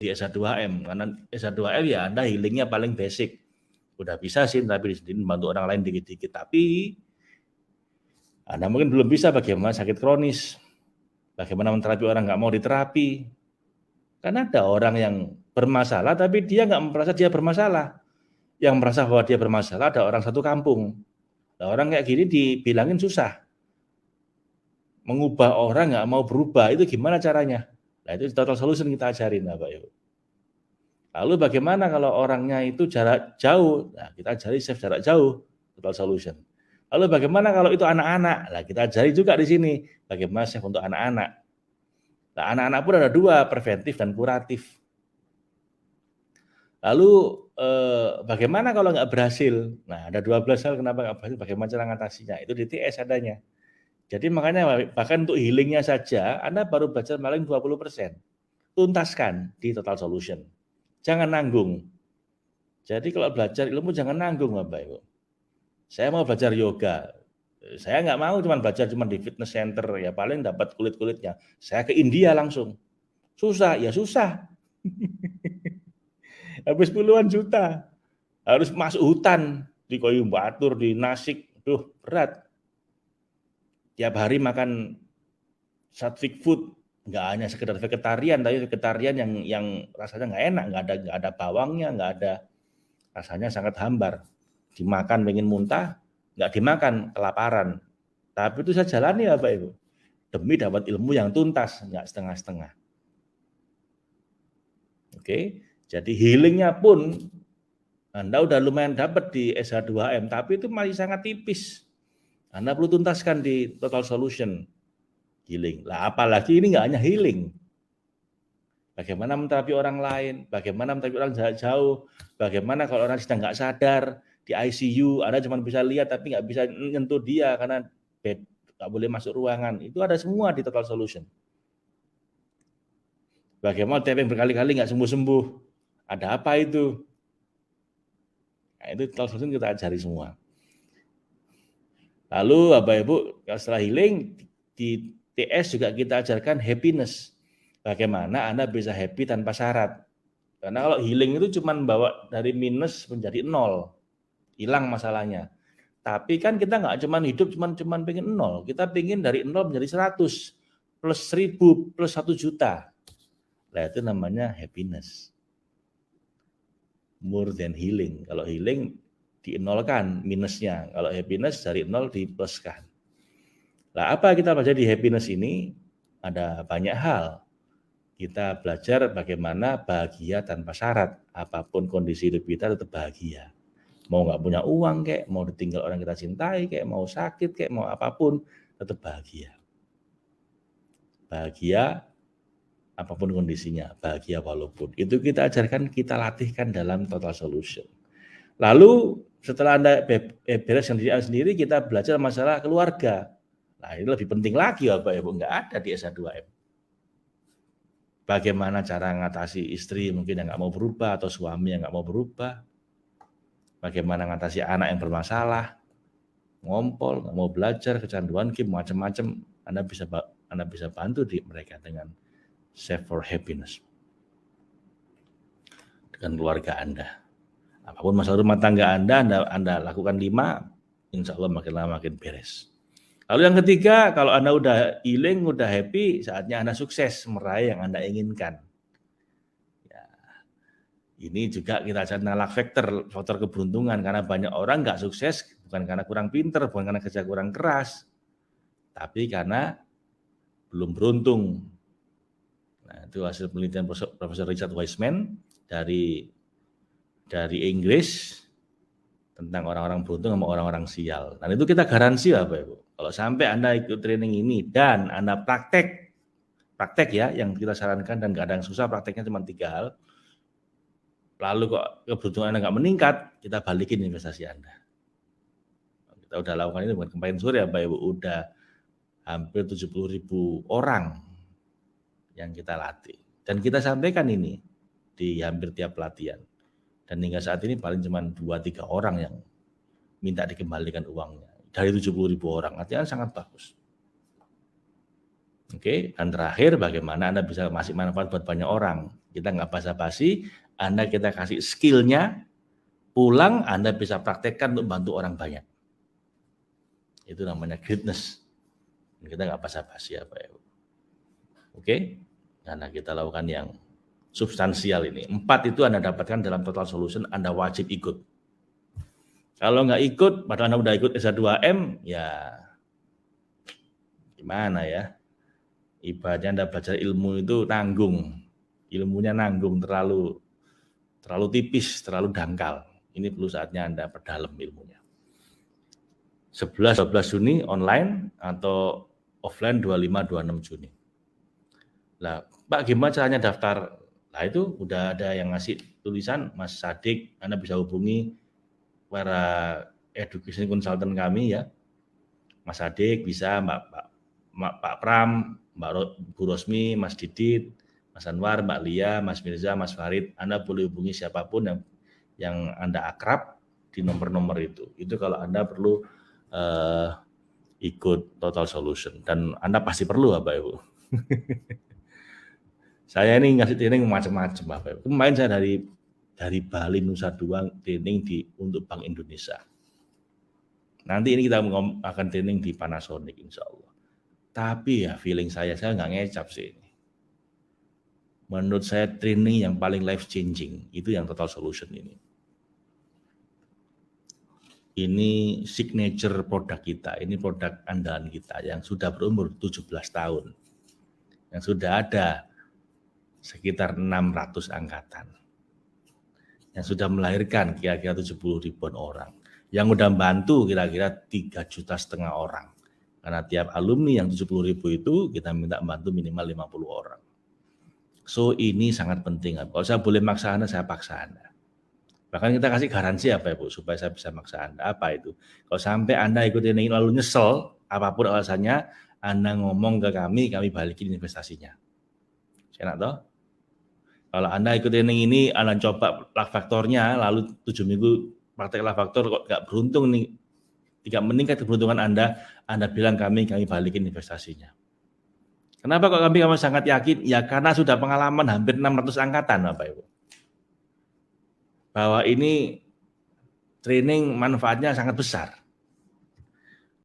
di SA2M, karena SA2M ya Anda healingnya paling basic. Udah bisa sih, tapi membantu orang lain dikit-dikit. Tapi Anda mungkin belum bisa bagaimana sakit kronis, bagaimana menterapi orang nggak mau diterapi. Karena ada orang yang bermasalah, tapi dia nggak merasa dia bermasalah. Yang merasa bahwa dia bermasalah ada orang satu kampung. Nah, orang kayak gini dibilangin susah. Mengubah orang nggak mau berubah, itu gimana caranya? Nah, itu total solution kita ajarin, Bapak Ibu. Lalu bagaimana kalau orangnya itu jarak jauh? Nah, kita ajari save jarak jauh, total solution. Lalu bagaimana kalau itu anak-anak? Nah, kita ajari juga di sini bagaimana save untuk anak-anak. Nah, anak-anak pun ada dua, preventif dan kuratif. Lalu bagaimana kalau nggak berhasil? Nah, ada 12 hal kenapa nggak berhasil, bagaimana cara ngatasinya. Itu di TS adanya. Jadi makanya bahkan untuk healingnya saja, Anda baru belajar paling 20%. Tuntaskan di total solution. Jangan nanggung. Jadi kalau belajar ilmu jangan nanggung, Bapak Ibu. Saya mau belajar yoga. Saya nggak mau cuma belajar cuma di fitness center, ya paling dapat kulit-kulitnya. Saya ke India langsung. Susah, ya susah. Habis puluhan juta. Harus masuk hutan di Koyu Batur, di Nasik. Duh, berat. Tiap hari makan satvik food. Nggak hanya sekedar vegetarian, tapi vegetarian yang rasanya nggak enak, nggak ada bawangnya, nggak ada, rasanya sangat hambar. Dimakan pengen muntah, nggak dimakan kelaparan. Tapi itu saya jalani ya Pak Ibu, demi dapat ilmu yang tuntas, nggak setengah-setengah. Oke, jadi healingnya pun Anda udah lumayan dapat di SH2M, tapi itu masih sangat tipis. Anda perlu tuntaskan di total solution healing. Lah apalagi ini nggak hanya healing. Bagaimana menterapi orang lain, bagaimana menterapi orang jarak jauh, bagaimana kalau orang sedang nggak sadar di ICU, Anda cuma bisa lihat tapi nggak bisa nyentuh dia karena bed nggak boleh masuk ruangan. Itu ada semua di total solution. Bagaimana tapping berkali-kali nggak sembuh-sembuh, ada apa itu? Nah, itu total solution kita ajari semua. Lalu Bapak Ibu, setelah healing di TS juga kita ajarkan happiness. Bagaimana Anda bisa happy tanpa syarat. Karena kalau healing itu cuma bawa dari minus menjadi 0. Hilang masalahnya. Tapi kan kita nggak cuma hidup cuma pengen 0. Kita pengen dari 0 menjadi 100. Plus 1000, plus 1 juta. Nah itu namanya happiness. More than healing. Kalau healing di-nolkan minusnya. Kalau happiness dari 0 di-pluskan. Nah apa kita belajar di happiness ini? Ada banyak hal. Kita belajar bagaimana bahagia tanpa syarat. Apapun kondisi hidup kita tetap bahagia. Mau nggak punya uang kayak, mau ditinggal orang kita cintai kayak, mau sakit kayak, mau apapun, tetap bahagia. Bahagia apapun kondisinya, bahagia walaupun. Itu kita ajarkan, kita latihkan dalam total solution. Lalu setelah Anda beres sendiri, kita belajar masalah keluarga. Nah ini lebih penting lagi Bapak Ibu, nggak ada di SA2M. Bagaimana cara ngatasi istri mungkin yang nggak mau berubah atau suami yang nggak mau berubah. Bagaimana ngatasi anak yang bermasalah, ngompol, nggak mau belajar, kecanduan game, macam-macam. Anda bisa bantu di mereka dengan Save for Happiness. Dengan keluarga Anda. Apapun masalah rumah tangga Anda lakukan 5, insya Allah makin lama makin beres. Lalu yang ketiga, kalau Anda udah healing, udah happy, saatnya Anda sukses meraih yang Anda inginkan. Ya, ini juga kita cari luck faktor keberuntungan, karena banyak orang nggak sukses bukan karena kurang pinter, bukan karena kerja kurang keras, tapi karena belum beruntung. Nah, itu hasil penelitian Profesor Richard Wiseman dari Inggris tentang orang-orang beruntung sama orang-orang sial. Dan itu kita garansi Bapak Ibu. Kalau sampai Anda ikut training ini dan Anda praktek ya yang kita sarankan, dan nggak ada yang susah, prakteknya cuma 3 hal. Lalu kok keberuntungan Anda nggak meningkat, kita balikin investasi Anda. Kita udah lakukan ini bukan kemarin sore Bapak Ibu, udah hampir 70.000 orang yang kita latih. Dan kita sampaikan ini di hampir tiap pelatihan. Dan hingga saat ini paling cuma 2-3 orang yang minta dikembalikan uangnya. Dari 70.000 orang, artinya sangat bagus. Oke, dan terakhir bagaimana Anda bisa masih manfaat buat banyak orang. Kita nggak basa-basi, Anda kita kasih skillnya, pulang Anda bisa praktekkan untuk bantu orang banyak. Itu namanya greatness. Kita nggak basa-basi ya Pak Ibu. Oke, karena kita lakukan yang substansial ini. 4 itu Anda dapatkan dalam total solution, Anda wajib ikut. Kalau nggak ikut, padahal Anda udah ikut SA2M, ya gimana ya? Ibaratnya Anda belajar ilmu itu tanggung. Ilmunya nanggung, terlalu tipis, terlalu dangkal. Ini perlu saatnya Anda perdalam ilmunya. 11-12 Juni online atau offline 25-26 Juni. Lah, Pak gimana caranya daftar? Nah itu udah ada yang ngasih tulisan, Mas Sadik, Anda bisa hubungi para education consultant kami ya. Mas Sadik bisa, Pak Pram, Bu Rosmi, Mas Didit, Mas Anwar, Mbak Lia, Mas Mirza, Mas Farid. Anda boleh hubungi siapapun yang Anda akrab di nomor-nomor itu. Itu kalau Anda perlu ikut total solution. Dan Anda pasti perlu Bapak Ibu. Saya ini ngasih training macam-macam Bapak Ibu. Kemarin saya dari Bali Nusa Dua training untuk Bank Indonesia. Nanti ini kita akan training di Panasonic insya Allah. Tapi ya feeling saya nggak ngecap sih ini. Menurut saya training yang paling life changing itu yang total solution ini. Ini signature produk kita, ini produk andalan kita yang sudah berumur 17 tahun. Yang sudah ada sekitar 600 angkatan. Yang sudah melahirkan kira-kira 70 ribuan orang. Yang sudah bantu kira-kira 3,5 juta orang. Karena tiap alumni yang 70 ribu itu kita minta bantu minimal 50 orang. So ini sangat penting. Kalau saya boleh maksa Anda, saya paksa Anda. Bahkan kita kasih garansi apa Ibu supaya saya bisa maksa Anda. Apa itu? Kalau sampai Anda ikut training lalu nyesel, apapun alasannya, Anda ngomong ke kami balikin investasinya. Saya tahu. Kalau Anda ikut training ini, Anda coba luck faktornya, lalu 7 minggu praktek luck faktor kok nggak beruntung nih, tidak meningkat keberuntungan Anda bilang kami balikin investasinya. Kenapa kok kami sangat yakin? Ya karena sudah pengalaman hampir 600 angkatan Bapak Ibu. Bahwa ini training manfaatnya sangat besar.